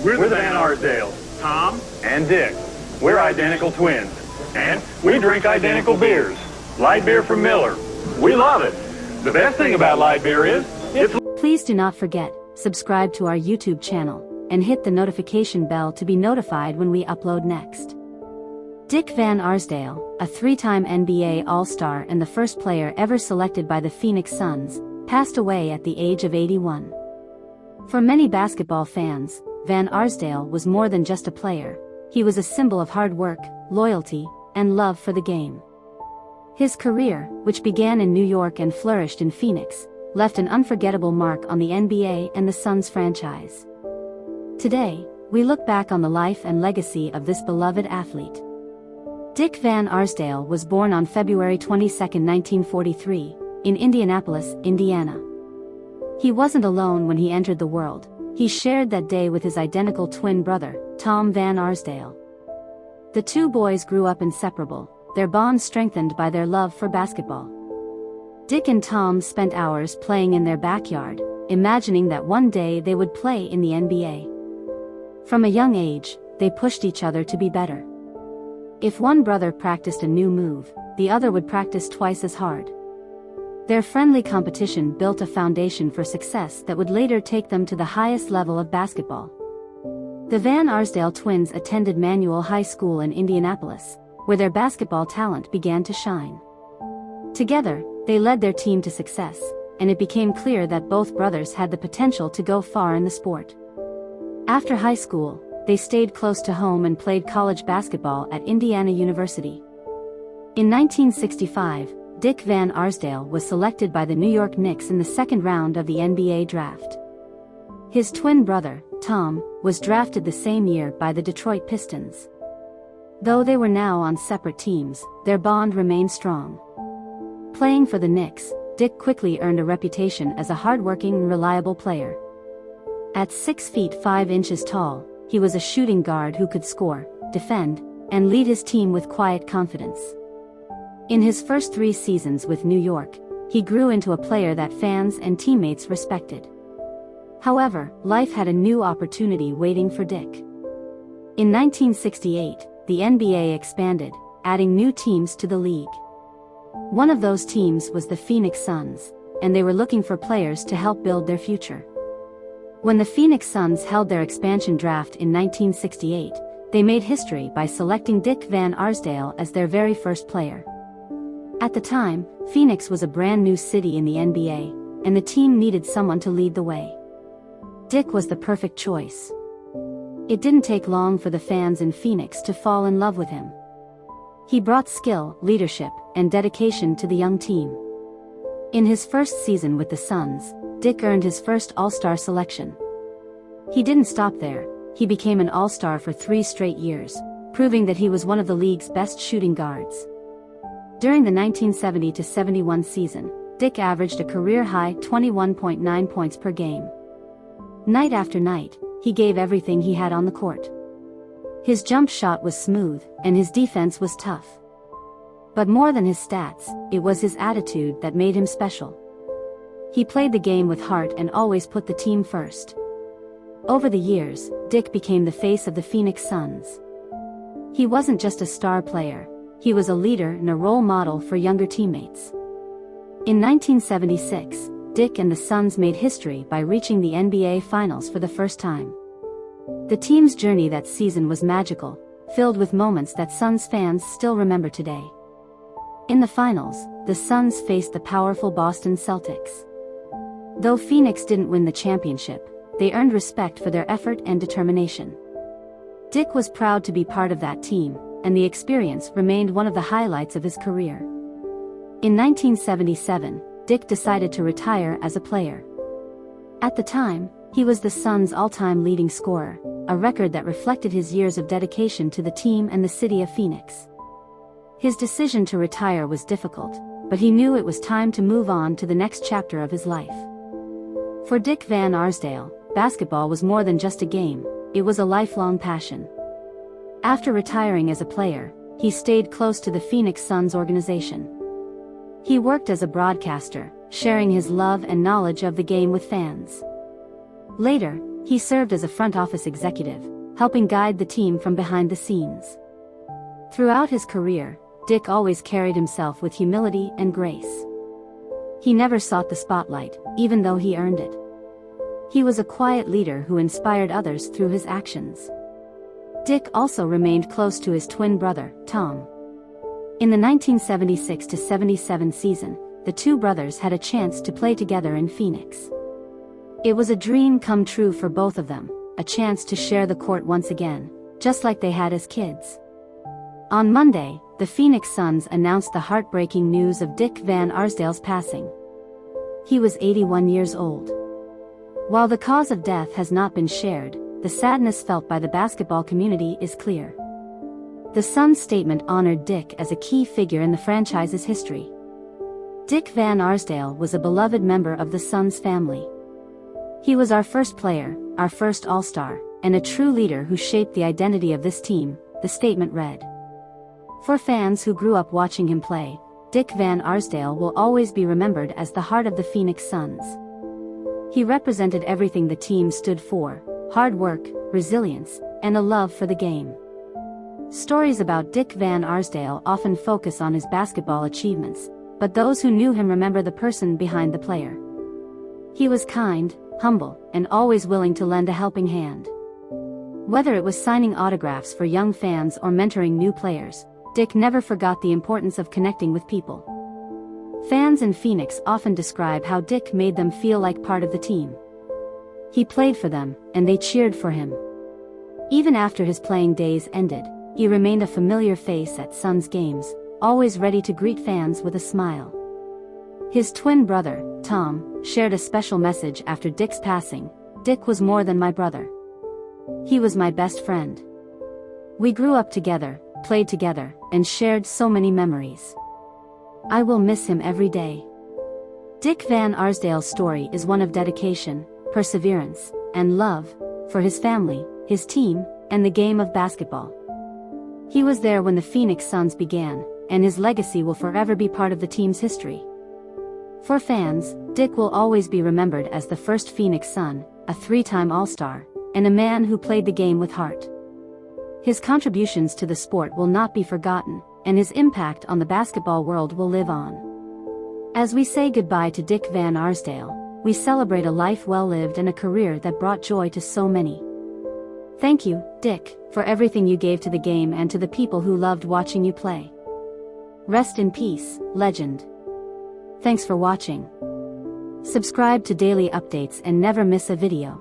We're the Van Arsdales, Tom and Dick. We're identical twins, and we drink identical beers. Light beer from Miller. We love it. The best thing about light beer is, it's... Please do not forget, subscribe to our YouTube channel, and hit the notification bell to be notified when we upload next. Dick Van Arsdale, a three-time NBA All-Star and the first player ever selected by the Phoenix Suns, passed away at the age of 81. For many basketball fans, Van Arsdale was more than just a player. He was a symbol of hard work, loyalty, and love for the game. His career, which began in New York and flourished in Phoenix, left an unforgettable mark on the NBA and the Suns franchise. Today, we look back on the life and legacy of this beloved athlete. Dick Van Arsdale was born on February 22, 1943, in Indianapolis, Indiana. He wasn't alone when he entered the world. He shared that day with his identical twin brother, Tom Van Arsdale. The two boys grew up inseparable, their bond strengthened by their love for basketball. Dick and Tom spent hours playing in their backyard, imagining that one day they would play in the NBA. From a young age, they pushed each other to be better. If one brother practiced a new move, the other would practice twice as hard. Their friendly competition built a foundation for success that would later take them to the highest level of basketball. The Van Arsdale twins attended Manual High School in Indianapolis, where their basketball talent began to shine. Together, they led their team to success, and it became clear that both brothers had the potential to go far in the sport. After high school, they stayed close to home and played college basketball at Indiana University. In 1965, Dick Van Arsdale was selected by the New York Knicks in the second round of the NBA draft. His twin brother, Tom, was drafted the same year by the Detroit Pistons. Though they were now on separate teams, their bond remained strong. Playing for the Knicks, Dick quickly earned a reputation as a hardworking and reliable player. At 6 feet 5 inches tall, he was a shooting guard who could score, defend, and lead his team with quiet confidence. In his first 3 seasons with New York, he grew into a player that fans and teammates respected. However, life had a new opportunity waiting for Dick. In 1968, the NBA expanded, adding new teams to the league. One of those teams was the Phoenix Suns, and they were looking for players to help build their future. When the Phoenix Suns held their expansion draft in 1968, they made history by selecting Dick Van Arsdale as their very first player. At the time, Phoenix was a brand new city in the NBA, and the team needed someone to lead the way. Dick was the perfect choice. It didn't take long for the fans in Phoenix to fall in love with him. He brought skill, leadership, and dedication to the young team. In his first season with the Suns, Dick earned his first All-Star selection. He didn't stop there. He became an All-Star for 3 straight years, proving that he was one of the league's best shooting guards. During the 1970-71 season, Dick averaged a career-high 21.9 points per game. Night after night, he gave everything he had on the court. His jump shot was smooth, and his defense was tough. But more than his stats, it was his attitude that made him special. He played the game with heart and always put the team first. Over the years, Dick became the face of the Phoenix Suns. He wasn't just a star player. He was a leader and a role model for younger teammates. In 1976, Dick and the Suns made history by reaching the NBA Finals for the first time. The team's journey that season was magical, filled with moments that Suns fans still remember today. In the finals, the Suns faced the powerful Boston Celtics. Though Phoenix didn't win the championship, they earned respect for their effort and determination. Dick was proud to be part of that team, and the experience remained one of the highlights of his career. In 1977, Dick decided to retire as a player. At the time, he was the Suns' all-time leading scorer, a record that reflected his years of dedication to the team and the city of Phoenix. His decision to retire was difficult, but he knew it was time to move on to the next chapter of his life. For Dick Van Arsdale, basketball was more than just a game, it was a lifelong passion. After retiring as a player, he stayed close to the Phoenix Suns organization. He worked as a broadcaster, sharing his love and knowledge of the game with fans. Later, He served as a front office executive, helping guide the team from behind the scenes. Throughout his career, Dick always carried himself with humility and grace. He never sought the spotlight, even though he earned it. He was a quiet leader who inspired others through his actions. Dick also remained close to his twin brother, Tom. In the 1976-77 season, the two brothers had a chance to play together in Phoenix. It was a dream come true for both of them, a chance to share the court once again, just like they had as kids. On Monday, the Phoenix Suns announced the heartbreaking news of Dick Van Arsdale's passing. He was 81 years old. While the cause of death has not been shared, the sadness felt by the basketball community is clear. The Suns' statement honored Dick as a key figure in the franchise's history. Dick Van Arsdale was a beloved member of the Suns family. He was our first player, our first All-Star, and a true leader who shaped the identity of this team, the statement read. For fans who grew up watching him play, Dick Van Arsdale will always be remembered as the heart of the Phoenix Suns. He represented everything the team stood for: hard work, resilience, and a love for the game. Stories about Dick Van Arsdale often focus on his basketball achievements, but those who knew him remember the person behind the player. He was kind, humble, and always willing to lend a helping hand. Whether it was signing autographs for young fans or mentoring new players, Dick never forgot the importance of connecting with people. Fans in Phoenix often describe how Dick made them feel like part of the team. He played for them, and they cheered for him. Even after his playing days ended, he remained a familiar face at Suns games, always ready to greet fans with a smile. His twin brother, Tom, shared a special message after Dick's passing. Dick was more than my brother. He was my best friend. We grew up together, played together, and shared so many memories. I will miss him every day. Dick Van Arsdale's story is one of dedication, perseverance, and love for his family, his team, and the game of basketball. He was there when the Phoenix Suns began, and his legacy will forever be part of the team's history. For fans, Dick will always be remembered as the first Phoenix Sun, a three-time All-Star, and a man who played the game with heart. His contributions to the sport will not be forgotten, and his impact on the basketball world will live on. As we say goodbye to Dick Van Arsdale, we celebrate a life well lived and a career that brought joy to so many. Thank you, Dick, for everything you gave to the game and to the people who loved watching you play. Rest in peace, legend. Thanks for watching. Subscribe to daily updates and never miss a video.